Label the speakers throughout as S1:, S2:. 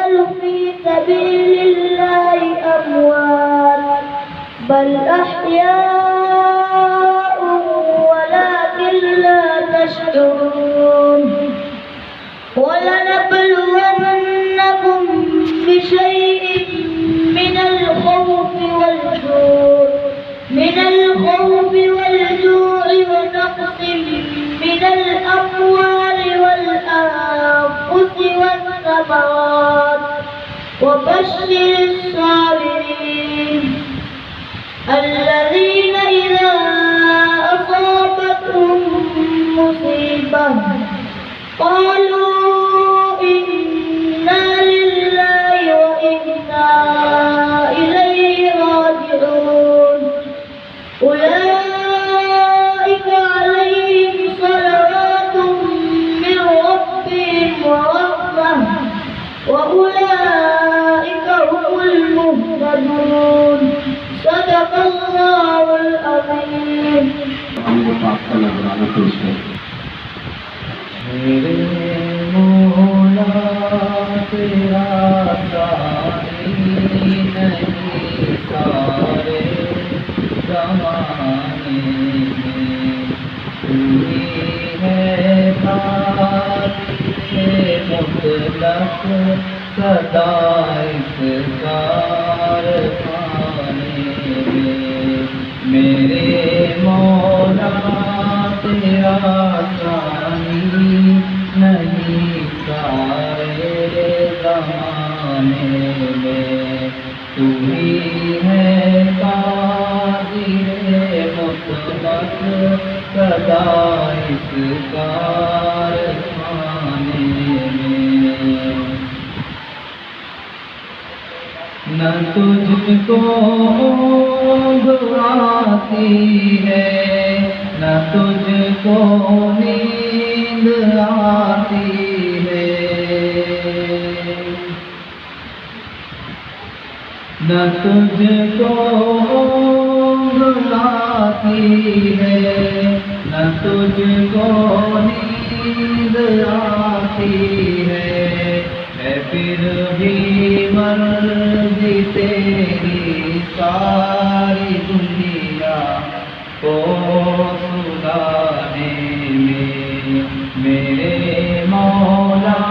S1: بل في سبيل الله أموات بل أحياء ولكن لا تشعرون ولنبلونكم بشيء من الخوف والجوع ونقص من الأموال والأنفس والثمرات وبشر الصابرين الذين إذا أصابتهم مصيبة قالوا إنا لله وإنا إليه راجعون أولئك عليهم صلوات من ربهم ورحمة وأولئك هم المهتدون صدق الله العظيم.
S2: میرے مولا تیرا ثانی نہیں سارے زمانے میں، تو ہی ہے ذات مطلق سدا اس کارخانے میں، میرے مولا تیرا ثانی نہیں سارے زمانے میں، تو ہی ہے قادر مطلق سدا اس کارخانے میں، نہ تجھ کو اونگ آتی ہے نہ تجھ کو نیند آتی ہے، نہ تجھ کو اونگ آتی ہے نہ تجھ کو نیند آتی ہے پھر بھی مرضی تیری ساری دنیا کو سلانے میں، میرے مولا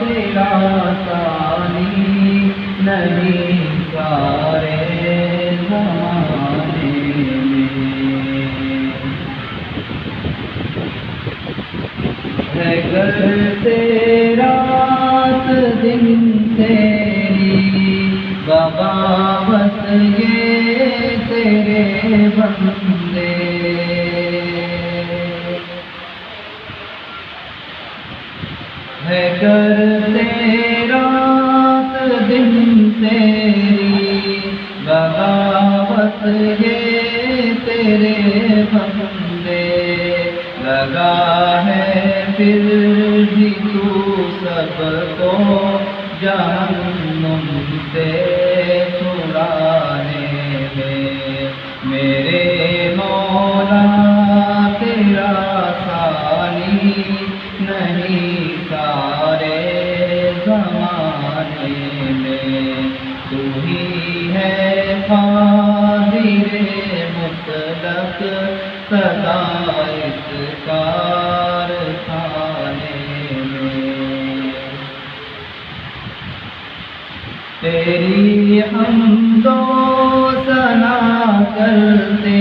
S2: تیرا ثانی نہیں سارے زمانے میں، ہے گر تیرا دن تیری بغاوت یہ تیرے بندے، ہے گر تیرا دن تیری بغاوت یہ تیرے بندے، لگا ہے پھر بھی تو سب کو جہنم سے چھڑانے میں، میرے مولا تیرا ثانی نہیں سارے زمانے میں، تو ہی ہے قادر مطلق سدا اس کارخانے میں، تیری حمد و ثنا کرتے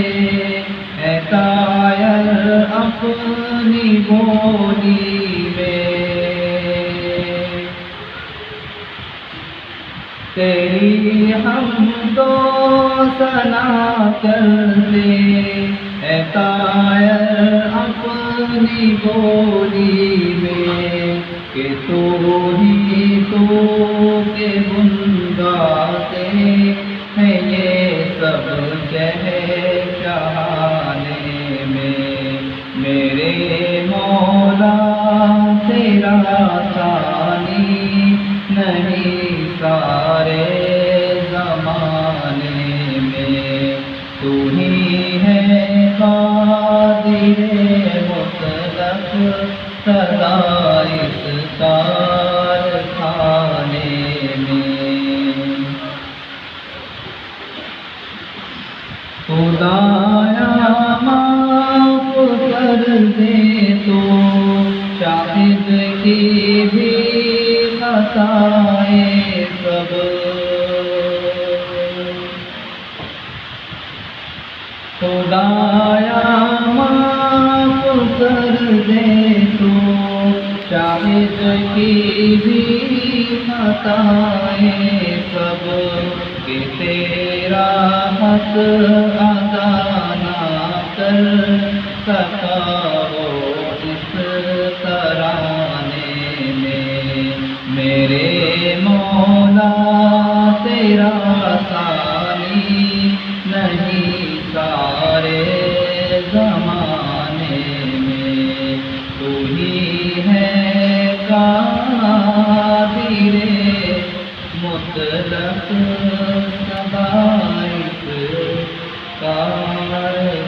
S2: ہیں طائر اپنی بولی میں، تیری حمد و ثنا کرتے ہیں طائر اپنی بولی میں، کہ تو ہی تو کے گنگاتے ہیں یہ سب شہنشاہانے میں، میرے مولا تیرا ثانی نہیں سارے زمانے میں، تو ہی ہے قادر مطلق سدا اس کارخانے جائے سب خدایا معاف کر دے تو شاہد کی بھی خطائیں سب کہ تیرا حق ادا نہ کر سکا ہو اس ترانے میں میرے مولا تیرا ثانی نہیں سارے زمانے میں تو ہی ہے قادر مطلق سبائق کارخانے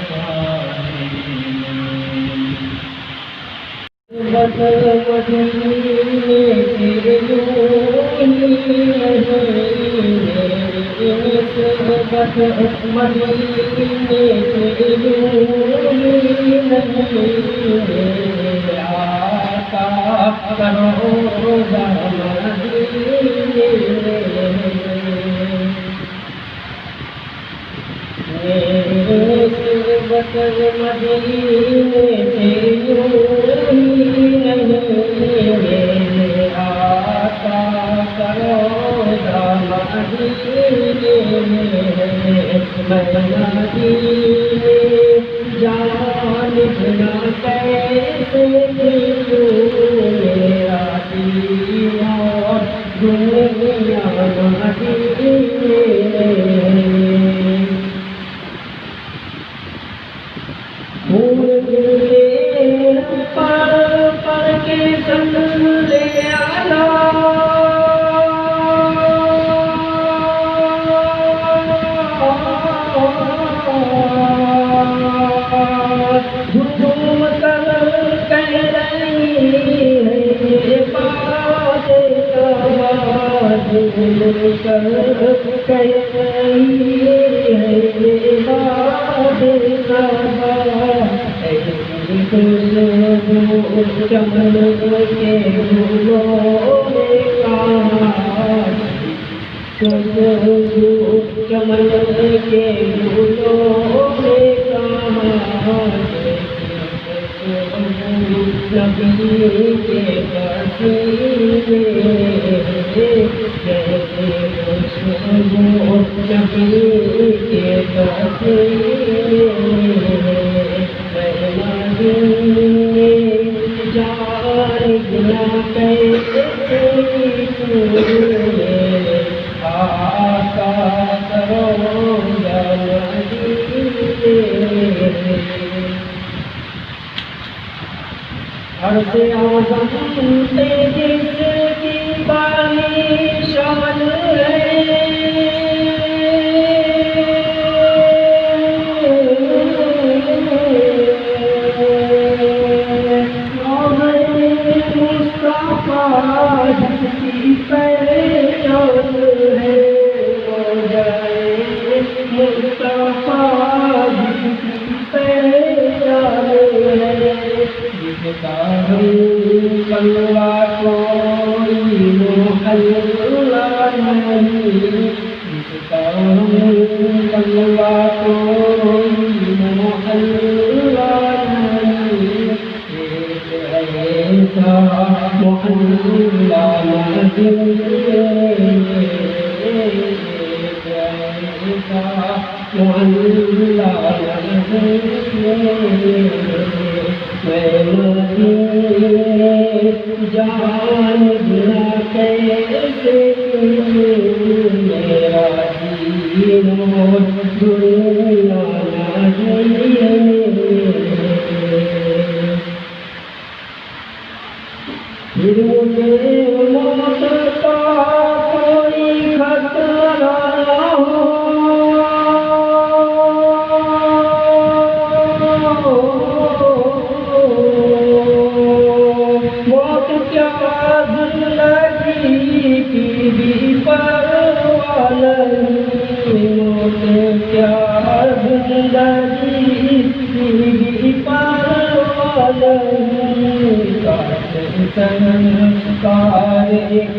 S2: سرکار ایک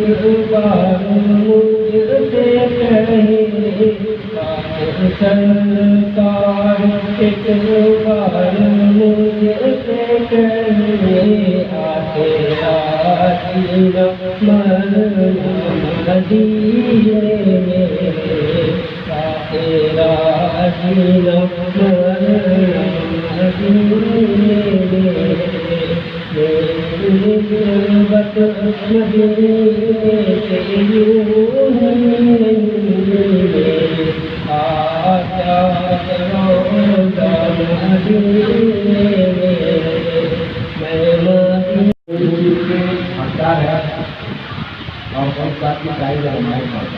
S2: بار مجھ سے کہے، سرکار ایک بار مجھ سے کہے، آتے آتینا مدینے میں، آتے آتینا مدینے میں، میری غربت مدینے سے یوں ہی آجا روضہ مدینے میں،
S3: ہٹتا ہے اور بہت بات کی چاہیے ہمارے پاس۔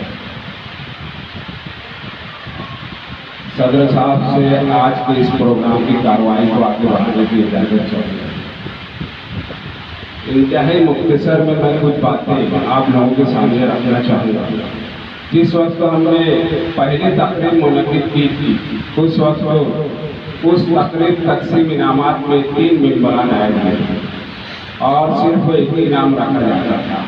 S3: صدر صاحب سے آج کے اس پروگرام کی کارروائی کو آگے بڑھانے کی اجازت چاہیے۔ انتہائی مختصر میں کچھ باتیں آپ لوگوں کے سامنے رکھنا چاہوں گا۔ جس وقت ہم نے پہلی تقریب منعقد کی تھی، اس وقت اس تقریب تقسیم انعامات میں 3 ممبران آئے تھے اور صرف ایک ہی انعام رکھا جاتا تھا۔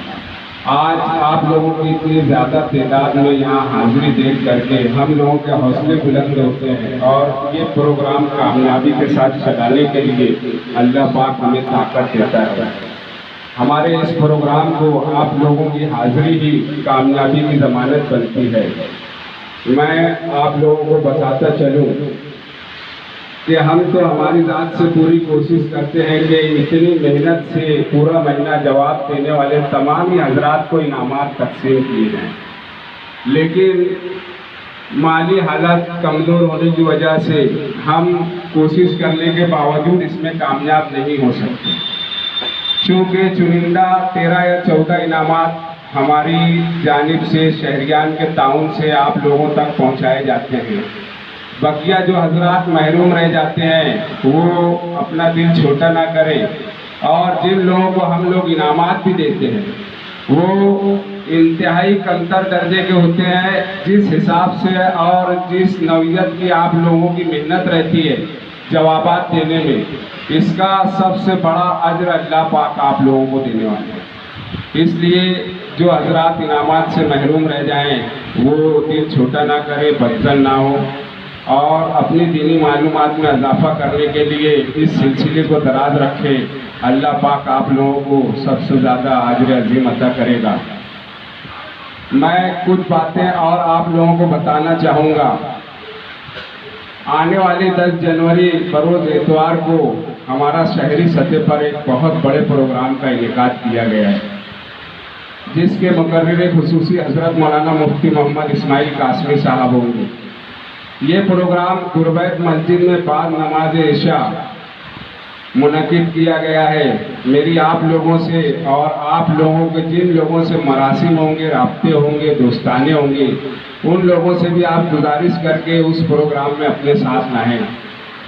S3: آج آپ لوگوں کی اتنی زیادہ تعداد میں یہاں حاضری دیکھ کر کے ہم لوگوں کے حوصلے بلند ہوتے ہیں اور یہ پروگرام کامیابی کے ساتھ چلانے کے لیے اللہ پاک ہمیں طاقت دیتا ہے۔ ہمارے اس پروگرام کو آپ لوگوں کی حاضری ہی کامیابی کی ضمانت بنتی ہے۔ میں آپ لوگوں کو بتاتا چلوں کہ ہم تو ہماری ذات سے پوری کوشش کرتے ہیں کہ اتنی محنت سے پورا مہینہ جواب دینے والے تمام ہی حضرات کو انعامات تقسیم کیے جائیں، لیکن مالی حالات کمزور ہونے کی وجہ سے ہم کوشش کرنے کے باوجود اس میں کامیاب نہیں ہو سکتے۔ چونکہ چنندہ 13 یا 14 انعامات ہماری جانب سے شہریان کے تعاون سے آپ لوگوں تک پہنچائے جاتے ہیں۔ بقیہ جو حضرات محروم رہ جاتے ہیں وہ اپنا دل چھوٹا نہ کریں، اور جن لوگوں کو ہم لوگ انعامات بھی دیتے ہیں وہ انتہائی کمتر درجے کے ہوتے ہیں۔ جس حساب سے اور جس نوعیت کی آپ لوگوں کی محنت رہتی ہے جوابات دینے میں، اس کا سب سے بڑا اجر اللہ پاک آپ لوگوں کو دینے والے ہیں۔ اس لیے جو حضرات انعامات سے محروم رہ جائیں وہ دل چھوٹا نہ کرے، بدظن نہ ہو، اور اپنی دینی معلومات میں اضافہ کرنے کے لیے اس سلسلے کو دراز رکھے۔ اللہ پاک آپ لوگوں کو سب سے زیادہ اجر عظیم عطا کرے گا۔ میں کچھ باتیں اور آپ لوگوں کو بتانا چاہوں گا۔ آنے والی 10 جنوری بروز اتوار کو ہمارا شہری سطح پر ایک بہت بڑے پروگرام کا انعقاد کیا گیا ہے، جس کے مقرر خصوصی حضرت مولانا مفتی محمد اسماعیل قاسمی صاحب ہوں گے۔ یہ پروگرام گربیت مسجد میں بعد نماز عشاء منعقد کیا گیا ہے۔ میری آپ لوگوں سے اور آپ لوگوں کے جن لوگوں سے مراسم ہوں گے، رابطے ہوں گے، دوستانے ہوں گے، ان لوگوں سے بھی آپ گزارش کر کے اس پروگرام میں اپنے ساتھ لائیں۔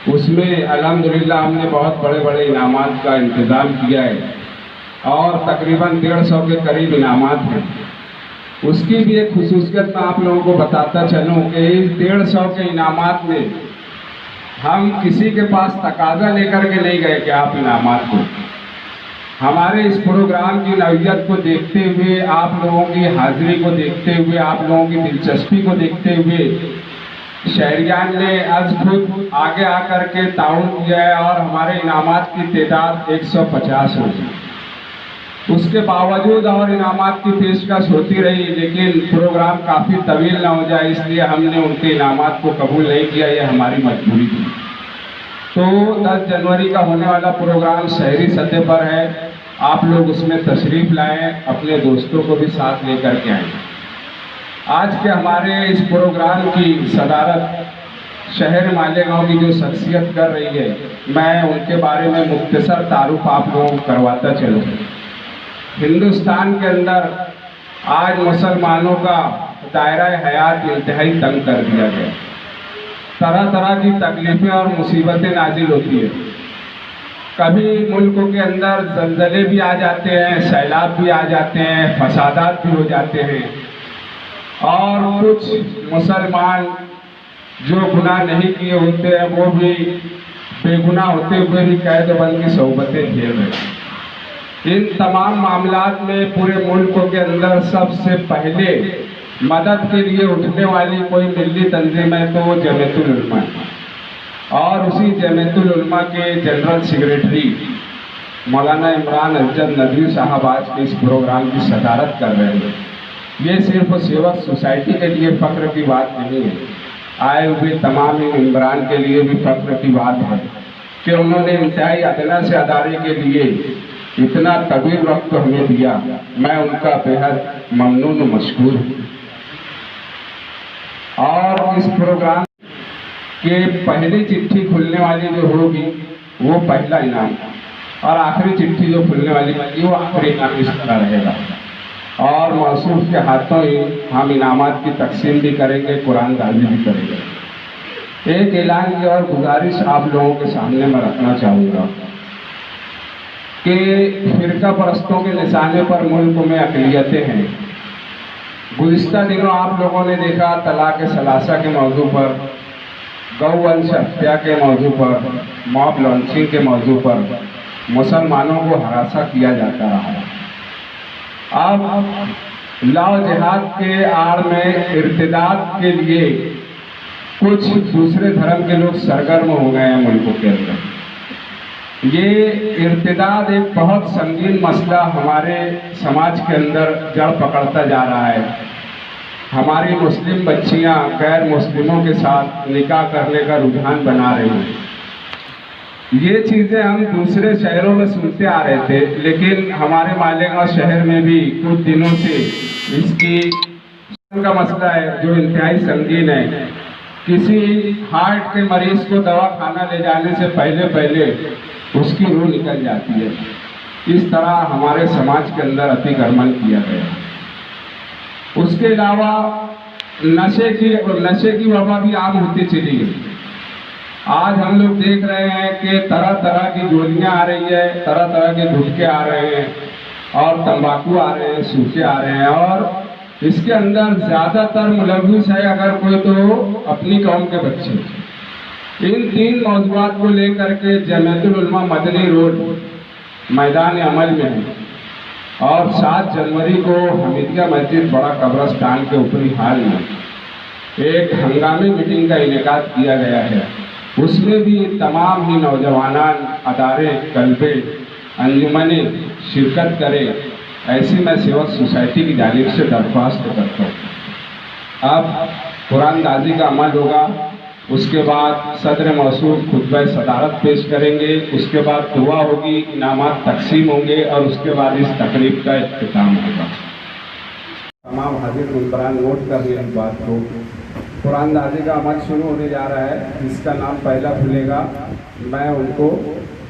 S3: اس میں الحمدللہ ہم نے بہت بڑے بڑے انعامات کا انتظام کیا ہے اور تقریباً 150 کے قریب انعامات ہیں۔ اس کی بھی ایک خصوصیت میں آپ لوگوں کو بتاتا چلوں کہ اس 150 کے انعامات میں ہم کسی کے پاس تقاضا لے کر کے نہیں گئے کہ آپ انعامات دیں۔ ہمارے اس پروگرام کی نوعیت کو دیکھتے ہوئے، آپ لوگوں کی حاضری کو دیکھتے ہوئے، آپ لوگوں کی دلچسپی کو دیکھتے ہوئے شہریان نے از خود آگے آ کر کے تعاون کیا ہے اور ہمارے انعامات کی تعداد 150 ہوگی۔ اس کے باوجود اور انعامات کی پیشکش ہوتی رہی، لیکن پروگرام کافی طویل نہ ہو جائے اس لیے ہم نے ان کے انعامات کو قبول نہیں کیا، یہ ہماری مجبوری تھی۔ تو 10 جنوری کا ہونے والا پروگرام شہری سطح پر ہے، آپ لوگ اس میں تشریف لائیں، اپنے دوستوں کو بھی ساتھ لے کر کے آئیں۔ آج کے ہمارے اس پروگرام کی صدارت شہر مالیگاؤں کی جو شخصیت کر رہی ہے، میں ان کے بارے میں مختصر تعارف آپ لوگوں کو کرواتا چلوں۔ ہندوستان کے اندر آج مسلمانوں کا دائرہ حیات انتہائی تنگ کر دیا گیا، طرح طرح کی تکلیفیں اور مصیبتیں نازل ہوتی ہیں۔ کبھی ملکوں کے اندر زلزلے بھی آ جاتے ہیں، سیلاب بھی آ جاتے ہیں، فسادات بھی ہو جاتے ہیں، اور کچھ مسلمان جو گناہ نہیں کیے ہوتے ہیں وہ بھی بے گناہ ہوتے ہوئے بھی قید بند کی صحبتیں جھیل رہے ہیں۔ ان تمام معاملات میں پورے ملک کے اندر سب سے پہلے مدد کے لیے اٹھنے والی کوئی ملی تنظیم ہے تو وہ جمعیت العلماء ہے، اور اسی جمعیت العلماء کے جنرل سیکریٹری مولانا عمران اسجد ندوی صاحب آج کے اس پروگرام کی صدارت کر رہے ہیں۔ یہ صرف سیوک سوسائٹی کے لیے فخر کی بات نہیں ہے، آئے ہوئے تمام ممبران کے لیے بھی فخر کی بات ہے کہ انہوں نے انتہائی ادنا سے ادارے کے لیے اتنا طویل وقت ہمیں دیا۔ میں ان کا بےحد ممنون و مشکور ہوں۔ اور اس پروگرام کے پہلی چٹھی کھلنے والی جو ہوگی وہ پہلا انعام، اور آخری چٹھی جو کھلنے والی ہوگی وہ آخری انعام اس طرح رہے گا، اور موصوف کے ہاتھوں ہی ہم انعامات کی تقسیم بھی کریں گے، قرآن دازی بھی کریں گے۔ ایک اعلان کی اور گزارش آپ لوگوں کے سامنے میں رکھنا چاہوں گا کہ فرقہ پرستوں کے نشانے پر ملک میں اقلیتیں ہیں۔ گزشتہ دنوں آپ لوگوں نے دیکھا طلاق ثلاثہ کے موضوع پر، گو ونش ہتیا کے موضوع پر، موب لانچنگ کے موضوع پر مسلمانوں کو ہراساں کیا جاتا رہا ہے۔ اب لا و جہاد کے آڑ میں ارتداد کے لیے کچھ دوسرے دھرم کے لوگ سرگرم ہو گئے ہیں ملکوں کے اندر۔ یہ ارتداد ایک بہت سنگین مسئلہ ہمارے سماج کے اندر جڑ پکڑتا جا رہا ہے۔ ہماری مسلم بچیاں غیر مسلموں کے ساتھ نکاح کرنے کا رجحان بنا رہی ہیں۔ یہ چیزیں ہم دوسرے شہروں میں سنتے آ رہے تھے، لیکن ہمارے مالیگاؤں شہر میں بھی کچھ دنوں سے اس کی کا مسئلہ ہے جو انتہائی سنگین ہے۔ کسی ہارٹ کے مریض کو دوا کھانا لے جانے سے پہلے اس کی روح نکل جاتی ہے۔ اس طرح ہمارے سماج کے اندر اتی کرمن کیا گیا۔ اس کے علاوہ نشے کی وبا بھی عام ہوتی چلی گئی۔ آج ہم لوگ دیکھ رہے ہیں کہ طرح طرح کی گولیاں آ رہی ہے، طرح طرح کے گٹکے آ رہے ہیں، اور تمباکو آ رہے ہیں، سوکھے آ رہے ہیں، اور اس کے اندر زیادہ تر ملوث ہے اگر کوئی تو اپنی قوم کے بچے۔ ان تین موضوعات کو لے کر کے جمعیت العلماء مدنی روڈ میدان عمل میں ہے، اور 7 جنوری کو حمیدیہ مسجد بڑا قبرستان کے اوپری حال میں ایک ہنگامی میٹنگ کا انعقاد کیا گیا ہے۔ اس میں بھی تمام ہی نوجوانان، ادارے، کلبے، انجمنیں شرکت کریں، ایسی میں سیوک سوسائٹی کی جانب سے درخواست کرتا ہوں۔ اب قرآن دازی کا عمل ہوگا، اس کے بعد صدر موصوف خطبہ صدارت پیش کریں گے، اس کے بعد دعا ہوگی، انعامات تقسیم ہوں گے، اور اس کے بعد اس تقریب کا اختتام ہوگا۔ تمام حاضر ممبران نوٹ کر لیں اس بات کو۔ قرآن دازی کا عمل شروع ہونے جا رہا ہے، جس کا نام پہلا کھلے گا، میں ان کو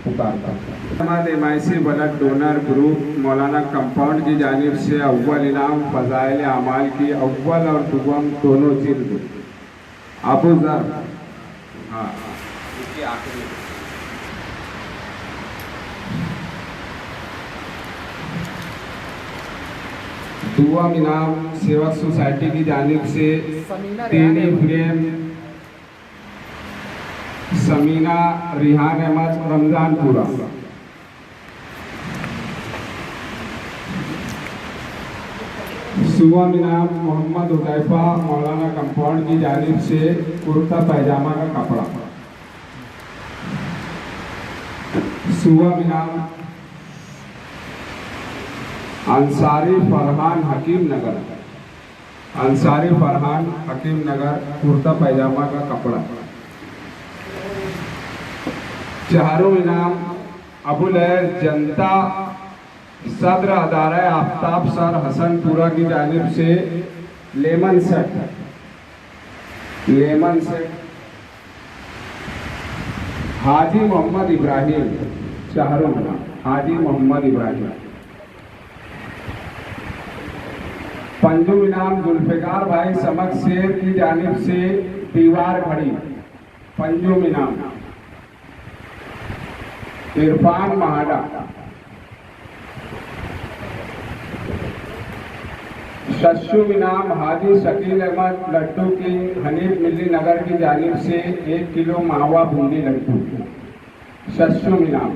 S3: پکارتا ہوں۔ ہمارے MIC بلڈ ڈونر گروپ مولانا کمپاؤنڈ کی جانب سے اول انعام فضائل اعمال کی اول اور دوم دونوں جلد ابو ذر، اس کی آخری دوم انعام سیوک سوسائٹی کی جانب سے تینی فریم سمینہ ریحان احمد رمضان پورا۔ سوم انعام محمد حذیفہ مولانا کمپاؤنڈ کی جانب سے کرتا پیجامہ کا کپڑا۔ سوم انعام انصاری فرحان حکیم نگر، انصاری فرحان حکیم نگر کرتا پیجامہ کا کپڑا۔ چہاروں انعام ابو العز جنتا صدر ادارہ آفتاب سر حسن پورہ کی جانب سے لیمن سیٹ، حاجی محمد ابراہیم، چہاروں انعام حاجی محمد ابراہیم۔ پنجم انعام ذوالفقار بھائی سمک شیر کی جانب سے دیوار گھڑی، پنجم انعام۔ عرفان مہاڈا۔ ششم انعام حاجی شکیل احمد لڈو کی حنیف ملی نگر کی جانب سے 1 کلو ماوا بوندی لڈو، ششم انعام۔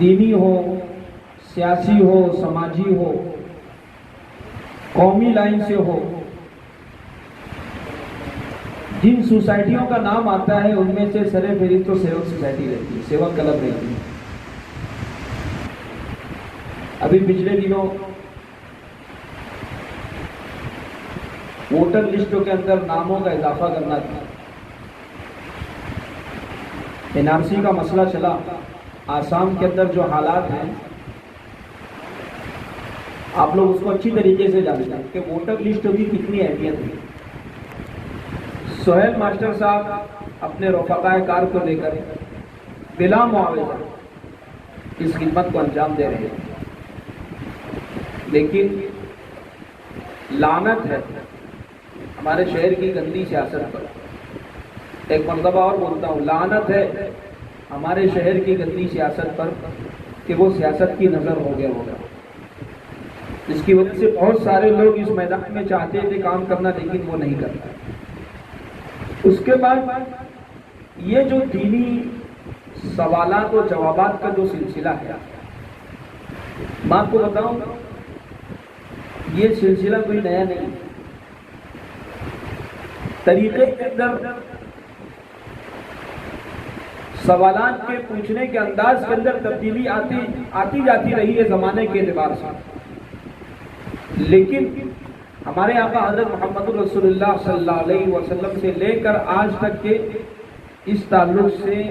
S2: دینی ہو، سیاسی ہو، سماجی ہو، قومی لائن سے ہو، جن سوسائٹیوں کا نام آتا ہے ان میں سے سر فہرست تو سیوک سوسائٹی رہتی ہے، سیوک کلب رہتی ہے۔ ابھی پچھلے دنوں ووٹر لسٹوں کے اندر ناموں کا اضافہ کرنا تھا، NRC کا مسئلہ چلا۔ آسام کے اندر جو حالات ہیں آپ لوگ اس کو اچھی طریقے سے جانتے ہیں کہ ووٹر لسٹ کی کتنی اہمیت ہے۔ سہیل ماسٹر صاحب اپنے رفقائے کار کو لے کر بلا معاوضہ اس خدمت کو انجام دے رہے ہیں، لیکن لعنت ہے ہمارے شہر کی گندی سیاست پر۔ ایک مرتبہ اور بولتا ہوں، لعنت ہے ہمارے شہر کی گندی سیاست پر کہ وہ سیاست کی نظر ہو گیا ہوگا، جس کی وجہ سے بہت سارے لوگ اس میدان میں چاہتے تھے کام کرنا لیکن وہ نہیں کرتا۔ اس کے بعد یہ جو دینی سوالات و جوابات کا جو سلسلہ ہے، میں آپ کو بتاؤں یہ سلسلہ کوئی نیا نہیں، طریقے کے اندر سوالات کے پوچھنے کے انداز کے اندر تبدیلی آتی جاتی رہی ہے زمانے کے اعتبار سے، لیکن ہمارے آقا حضرت محمد رسول اللہ صلی اللہ علیہ وسلم سے لے کر آج تک کے اس تعلق سے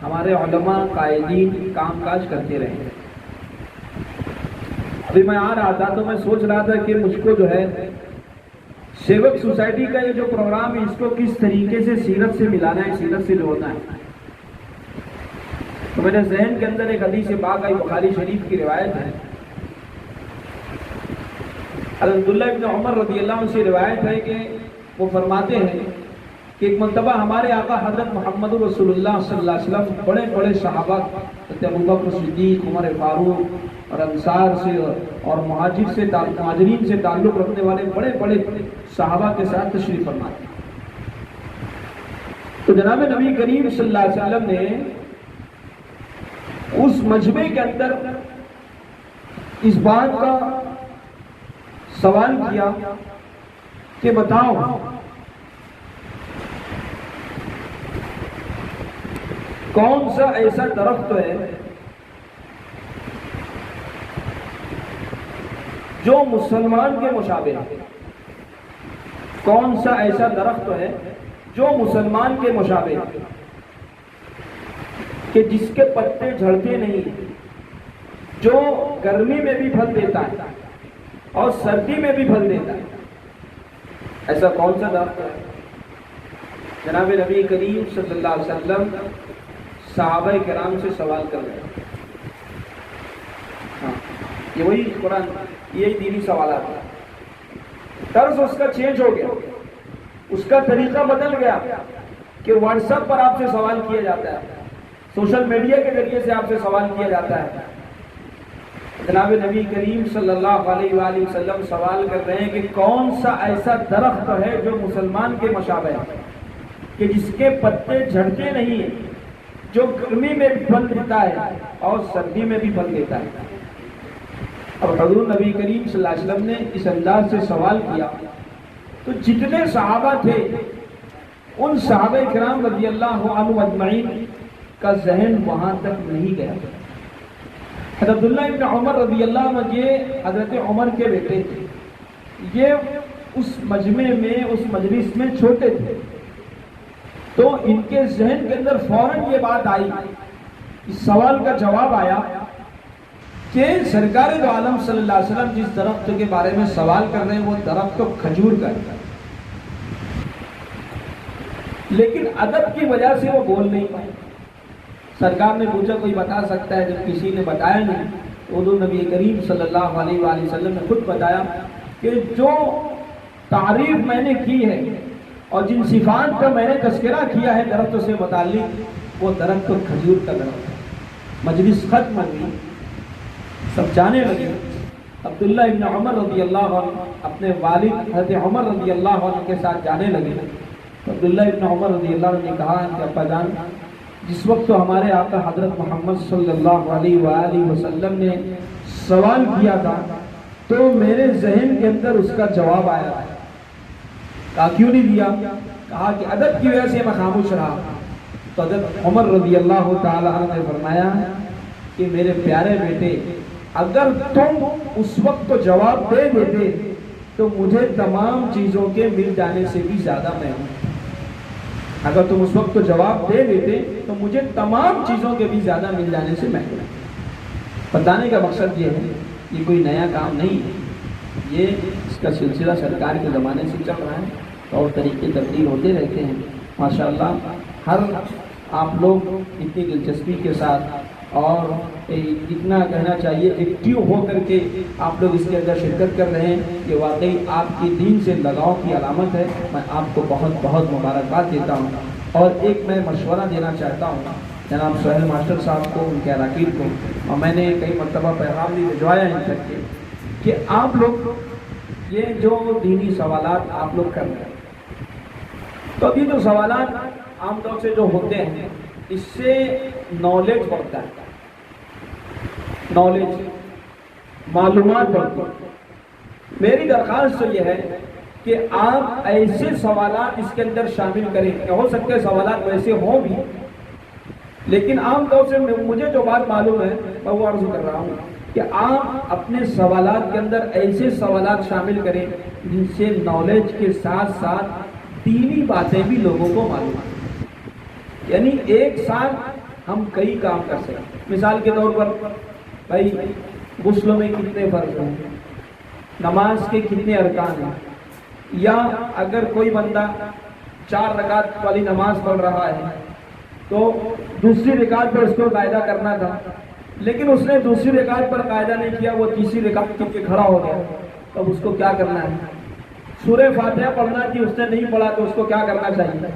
S2: ہمارے علماء قائدین کام کاج کرتے رہے۔ ابھی میں آ رہا تھا تو میں سوچ رہا تھا کہ مجھ کو جو ہے سیوک سوسائٹی کا یہ جو پروگرام ہے اس کو کس طریقے سے سیرت سے ملانا ہے، سیرت سے جوڑنا ہے۔ تو میرے ذہن کے اندر ایک حدیث پاک آئی، بخاری شریف کی روایت ہے، حضرت عبداللہ ابن عمر رضی اللہ عنہ سے روایت ہے کہ وہ فرماتے ہیں کہ ایک مرتبہ ہمارے آقا حضرت محمد رسول اللہ صلی اللہ علیہ وسلم بڑے بڑے صحابہ ابوبکر صدیق، عمر فاروق اور انصار سے اور مہاجرین سے تعلق رکھنے والے بڑے بڑے صحابہ کے ساتھ تشریف فرما تھے۔ تو جناب نبی کریم صلی اللہ علیہ وسلم نے اس مجمع کے اندر اس بات کا سوال کیا کہ بتاؤ کون سا ایسا درخت ہے جو مسلمان کے مشابہ ہے؟ کون سا ایسا درخت ہے جو مسلمان کے مشابہ ہے، کہ جس کے پتے جھڑتے نہیں، جو گرمی میں بھی پھل دیتا ہے اور سردی میں بھی پھل دیتا ہے؟ ایسا کون سا درخت ہے؟ جناب نبی کریم صلی اللہ علیہ وسلم صحابہ کرام سے سوال کر رہے ہیں۔ ہاں، یہ وہی قرآن، یہی دینی سوالات ہیں۔ طرز اس کا چینج ہو گیا، اس کا طریقہ بدل گیا کہ واٹس ایپ پر آپ سے سوال کیا جاتا ہے، سوشل میڈیا کے ذریعے سے آپ سے سوال کیا جاتا ہے۔ جناب نبی کریم صلی اللہ علیہ وآلہ وسلم سوال کر رہے ہیں کہ کون سا ایسا درخت ہے جو مسلمان کے مشابہ ہے، کہ جس کے پتے جھڑتے نہیں، جو گرمی میں بھی پھل دیتا ہے اور سردی میں بھی پھل دیتا ہے۔ اب حضور نبی کریم صلی اللہ علیہ وسلم نے اس انداز سے سوال کیا تو جتنے صحابہ تھے ان صحابہ کرام رضی اللہ عنہ اجمعین کا ذہن وہاں تک نہیں گیا۔ حضرت عبداللہ ابن عمر رضی اللہ عنہ یہ حضرت عمر کے بیٹے تھے، یہ اس مجمع میں، اس مجلس میں چھوٹے تھے، تو ان کے ذہن کے اندر فوراً یہ بات آئی، اس سوال کا جواب آیا کہ سرکار دو عالم صلی اللہ علیہ وسلم جس درخت کے بارے میں سوال کر رہے ہیں وہ درخت تو کھجور کا ہے، لیکن ادب کی وجہ سے وہ بول نہیں پائے۔ سرکار نے پوچھا کوئی بتا سکتا ہے؟ جب کسی نے بتایا نہیں تو حضور نبی کریم صلی اللہ علیہ وآلہ وسلم نے خود بتایا کہ جو تعریف میں نے کی ہے اور جن صفات کا میں نے تذکرہ کیا ہے درختوں سے متعلق، وہ درخت تو کھجور کا درخت ہے۔ مجلس ختم ہوئی، سب جانے لگے۔ عبداللہ ابن عمر رضی اللہ عنہ اپنے والد حضرت عمر رضی اللہ عنہ کے ساتھ جانے لگے۔ عبداللہ ابن عمر رضی اللہ عنہ نے کہا کہ ابا جان جس وقت تو ہمارے آقا حضرت محمد صلی اللہ علیہ وآلہ وسلم نے سوال کیا تھا تو میرے ذہن کے اندر اس کا جواب آیا تھا. کہا کیوں نہیں دیا؟ کہا کہ ادب کی وجہ سے میں خاموش رہا. تو حضرت عمر رضی اللہ تعالی عنہ نے فرمایا کہ میرے پیارے بیٹے، اگر تم اس وقت کو جواب دے دیتے تو مجھے تمام چیزوں کے مل جانے سے بھی زیادہ محبوب. اگر تم اس وقت کو جواب دے دیتے تو مجھے تمام چیزوں کے بھی زیادہ مل جانے سے محبوب. بتانے کا مقصد یہ ہے، یہ کوئی نیا کام نہیں ہے، یہ اس کا سلسلہ سرکار کے زمانے سے چل رہا ہے اور طریقے تبدیل ہوتے رہتے ہیں. ماشاءاللہ ہر آپ لوگ اتنی دلچسپی کے ساتھ اور اتنا کہنا چاہیے ایکٹیو ہو کر کے آپ لوگ اس کے اندر شرکت کر رہے ہیں، یہ واقعی آپ کی دین سے لگاؤ کی علامت ہے. میں آپ کو بہت بہت مبارکباد دیتا ہوں. اور ایک میں مشورہ دینا چاہتا ہوں جناب سہیل ماسٹر صاحب کو، ان کے اراکین کو، اور میں نے کئی مرتبہ پیغام بھی بھجوایا ان تک کے کہ آپ لوگ یہ جو دینی سوالات آپ لوگ کر رہے ہیں، تو ابھی جو سوالات عام طور سے جو ہوتے ہیں اس سے نالج بڑھتا ہے، نالج معلومات بڑھتی ہے. میری درخواست تو یہ ہے کہ آپ ایسے سوالات اس کے اندر شامل کریں. ہو سکتے سوالات ویسے ہوں بھی، لیکن عام طور سے مجھے جو بات معلوم ہے میں وہ عرض کر رہا ہوں کہ آپ اپنے سوالات کے اندر ایسے سوالات شامل کریں جن سے نالج کے ساتھ ساتھ دینی باتیں بھی لوگوں کو معلوم ہیں. یعنی ایک ساتھ ہم کئی کام کر سکیں. مثال کے طور پر بھائی غسل میں کتنے فرض ہیں، نماز کے کتنے ارکان ہیں، یا اگر کوئی بندہ 4 رکعت والی نماز پڑھ رہا ہے تو دوسری رکعت پر اس کو قاعدہ کرنا تھا، لیکن اس نے دوسری رکعت پر قاعدہ نہیں کیا، وہ تیسری رکعت کے کھڑا ہو گیا. تب اس کو کیا کرنا ہے؟ سورہ فاتحہ پڑھنا تھی، اس نے نہیں پڑھا تو اس کو کیا کرنا چاہیے؟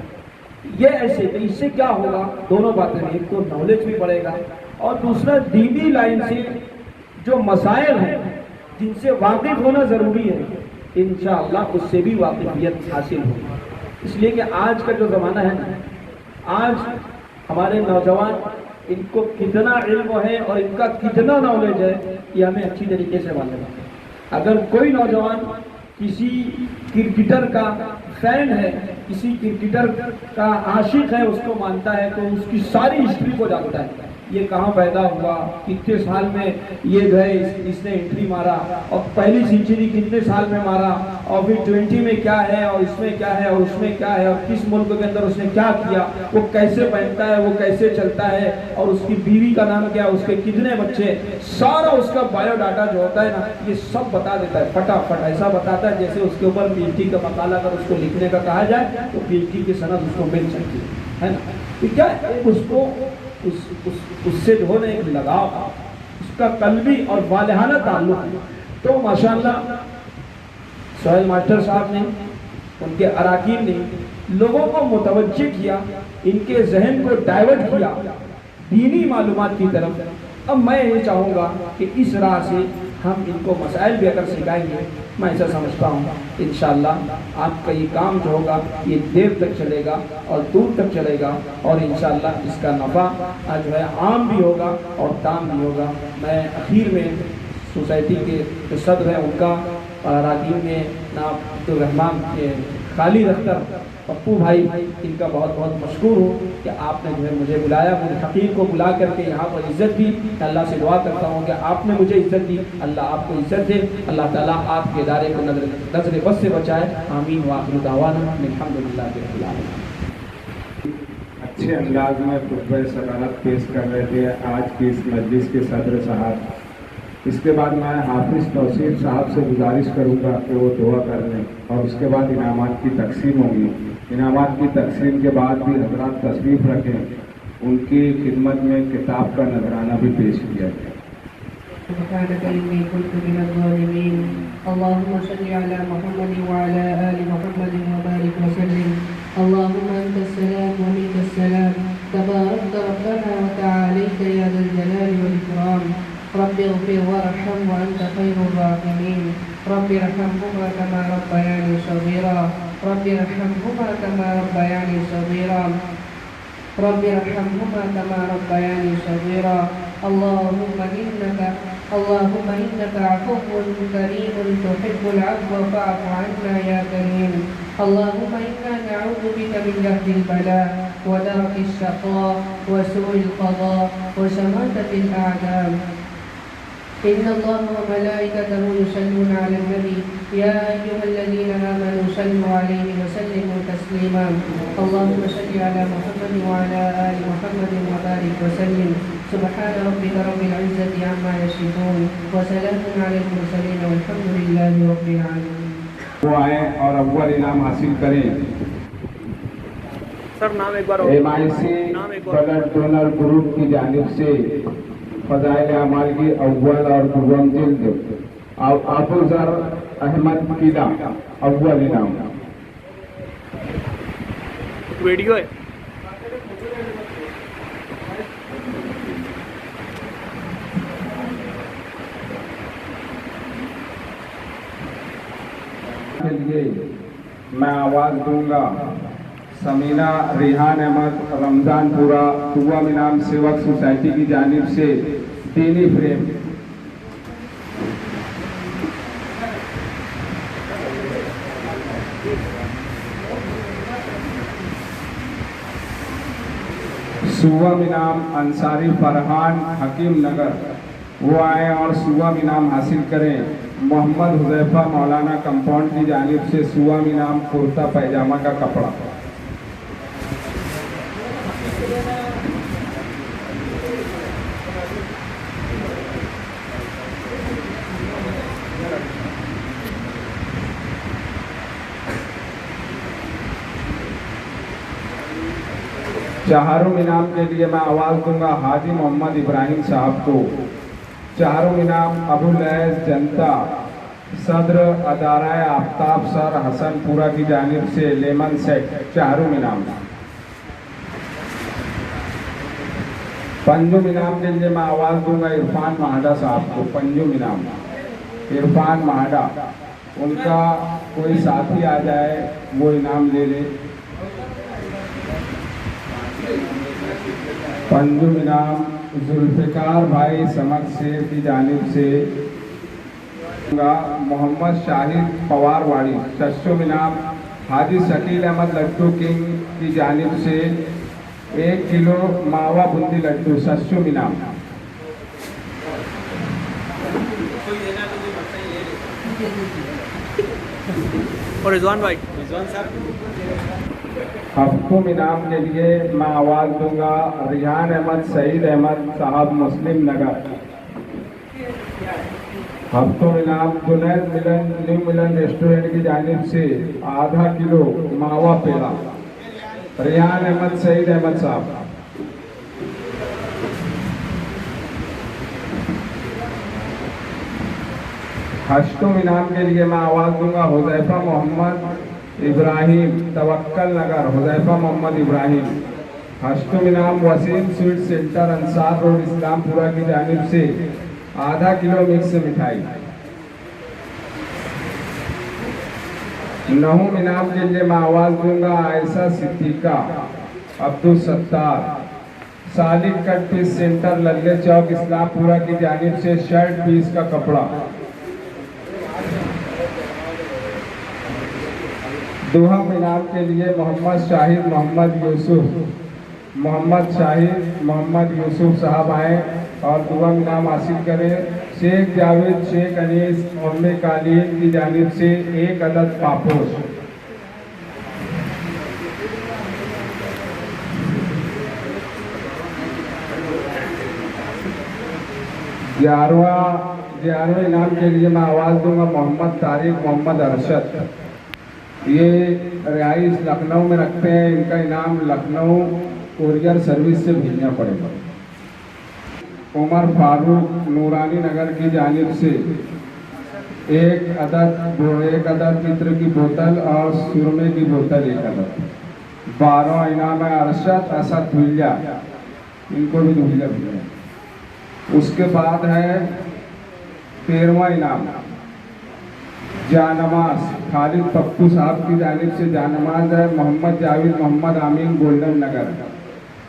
S2: یہ ایسے تو اس سے کیا ہوگا؟ دونوں باتیں، ایک تو نالج بھی بڑھے گا اور دوسرا دینی لائن سے جو مسائل ہیں جن سے واقف ہونا ضروری ہے انشاءاللہ اس سے بھی واقفیت حاصل ہوگی. اس لیے کہ آج کا جو زمانہ ہے نا، آج ہمارے نوجوان ان کو کتنا علم ہے اور ان کا کتنا نالج ہے یہ ہمیں اچھی طریقے سے معلوم ہے. اگر کوئی نوجوان کسی کرکٹر کا فین ہے، کسی کرکٹر کا عاشق ہے، اس کو مانتا ہے تو اس کی ساری ہسٹری کو جانتا ہے. یہ کہاں پیدا ہوا، کتنے سال میں یہ گئے، اس نے انٹری مارا، اور پہلی سینچری کتنے سال میں مارا، اور پھر 20 میں کیا ہے، اور اس میں کیا ہے، اور اس میں کیا ہے، اور کس ملک کے اندر اس نے کیا کیا، وہ کیسے پہنتا ہے، وہ کیسے چلتا ہے، اور اس کی بیوی کا نام کیا، اس کے کتنے بچے، سارا اس کا بایو ڈاٹا جو ہوتا ہے نا یہ سب بتا دیتا ہے. فٹافٹ ایسا بتاتا ہے جیسے اس کے اوپر پی ایچ ڈی کا مقالہ اگر اس کو لکھنے کا کہا جائے تو پی ایچ ڈی کی سند اس کو مل سکتی ہے نا. تو کیا اس کو اس سے جو ہے ایک لگاؤ، اس کا قلبی اور والہانہ تعلق ہے. تو ماشاءاللہ سہیل ماسٹر صاحب نے، ان کے اراکین نے لوگوں کو متوجہ کیا، ان کے ذہن کو ڈائیورٹ کیا دینی معلومات کی طرف. اب میں یہ چاہوں گا کہ اس راہ سے ہم ان کو مسائل بھی اگر سکھائیں گے، میں ایسا سمجھتا ہوں انشاءاللہ آپ کا یہ کام جو ہوگا یہ دیر تک چلے گا اور دور تک چلے گا، اور انشاءاللہ اس کا نفع جو ہے عام بھی ہوگا اور تام بھی ہوگا. میں اخیر میں سوسائٹی کے جو صدر ہیں ان کا، اراکین میں نام عبدالرحمان کے خالد اختر پپو بھائی، ان کا بہت بہت مشکور ہوں کہ آپ نے جو ہے مجھے بلایا، مجھے حقیر کو بلا کر کے یہاں پر عزت دی. اللہ سے دعا کرتا ہوں کہ آپ نے مجھے عزت دی، اللہ آپ کو عزت دے، اللہ تعالیٰ آپ کے ادارے کو نظر بد سے بچائے. آمین وآخر دعوانا الحمدللہ رب العالمین.
S3: اچھے انداز میں خطبہ صدارت پیش کر رہے تھے آج کی اس مجلس کے صدر صاحب. اس کے بعد میں حافظ توصیف صاحب سے گزارش کروں گا کہ وہ دعا کر لیں، اور اس کے بعد انعامات کی تقسیم ہوگی. انعامات کی تقسیم کے بعد بھی حضرات تشریف رکھیں، ان کی خدمت میں کتاب کا نذرانہ بھی پیش کیا جائے.
S4: سبحانك إني كنت من الظالمين. اللهم صل على محمد وعلى آل محمد وبارك وسلم. اللهم أنت السلام ومنك السلام، تباركت ربنا وتعاليت يا ذا الجلال والإكرام. رب اغفر وارحم وأنت خير الراحمين. رب ارحمهما كما ربياني صغيرا. رب ارحمهما كما ربياني صغيرا. رب ارحمهما كما ربياني صغيرا. اللهم إنك عفو كريم تحب العفو فاعف عنا يا كريم. اللهم إنا نعوذ بك من جهد البلاء ودرك الشقاء وسوء القضاء وشماتة الأعداء. إن الله وملائكته يصلون على النبي يا أيها الذين آمنوا صلوا عليه وسلموا تسليما. اللهم صل على محمد وعلى آل محمد وبارك وسلم. سبحان ربك رب العزة عما يصفون وسلام على المرسلين والحمد لله رب العالمين.
S3: وہ آئیں اور اول انعام حاصل کریں.
S2: سر نام ایک بار
S3: MIC بلڈ ڈونر گروپ کی جانب سے فضائل اعمال کی اول اور دوم جلد ابوذر احمد قلعہ اول انعام.
S2: ویڈیو ہے.
S3: کے لیے میں آواز دوں گا سمینہ ریحان احمد رمضان پورہ دوم انعام سیوک سوسائٹی کی جانب سے دینی فریم. سوم انعام انصاری فرحان حکیم نگر وہ آئیں اور سوم انعام حاصل کریں. محمد حذیفہ مولانا کمپاؤنڈ کی جانب سے سوم انعام کرتا پیجامہ کا کپڑا. چہاروں انعام کے لیے میں آواز دوں گا حاجی محمد ابراہیم صاحب کو. چہاروں انعام ابو العز جنتا صدر ادارہ آفتاب سر حسن پورہ کی جانب سے لیمن سیٹ چہاروں انعام. پنجم انعام کے لیے میں آواز دوں گا عرفان مہاڈا صاحب کو. پنجم انعام عرفان مہاڈا. ان کا کوئی ساتھی آ جائے وہ انعام لے لے. پنجم انعام ذوالفقار بھائی سمک شیر کی جانب سے محمد شاہد پوار واڑی. ششم انعام حاجی شکیل احمد لڈو کنگ کی جانب سے 1 کلو ماوا بندی لڈو. ششم انعام.
S2: اور رضوان بھائی
S3: ہفتم انعام کے لیے میں آواز دوں گا ریحان احمد سعید احمد صاحب مسلم نگر. ہفتم انعام جنید ملن نیو ملن ریسٹورنٹ کی جانب سے ½ کلو ماوا پیڑا. ریحان احمد سعید احمد صاحب. ہشتم انعام کے لیے میں آواز دوں گا حذیفہ محمد ابراہیم توکل نگر. حذیفہ محمد ابراہیم. ہشتم انعام وسیم سویٹ سینٹر انصار روڈ اسلام پورہ کی جانب سے ½ کلو مکس مٹھائی. نہم انعام کے لیے میں آواز دوں گا عائشہ صدیقہ عبدالستار سالک کٹ پیس سینٹر للے چوک اسلام پورہ کی جانب سے شرٹ پیس کا کپڑا. دوہم انعام کے لیے محمد شاہد محمد یوسف صاحب آئیں اور دوہم انعام حاصل کریں. شیخ جاوید شیخ انیس محمد قالین کی جانب سے 1 عدد پاپوش. گیارہویں انعام کے لیے میں آواز دوں گا محمد طارق محمد ارشد. یہ رہائش لکھنؤ میں رکھتے ہیں. ان کا انعام لکھنؤ کوریئر سروس سے بھیجنا پڑے گا. عمر فاروق نورانی نگر کی جانب سے 1 عدد عطر کی بوتل اور سرمے کی بوتل 1 عدد. 12 انعام ہے ارشد اسد دھولیا. ان کو بھی دھولیا بھیجنا. اس کے بعد ہے 13واں انعام جانماز خالد پپو صاحب کی جانب سے. جانماز ہے محمد جاوید محمد امین گولڈن نگر.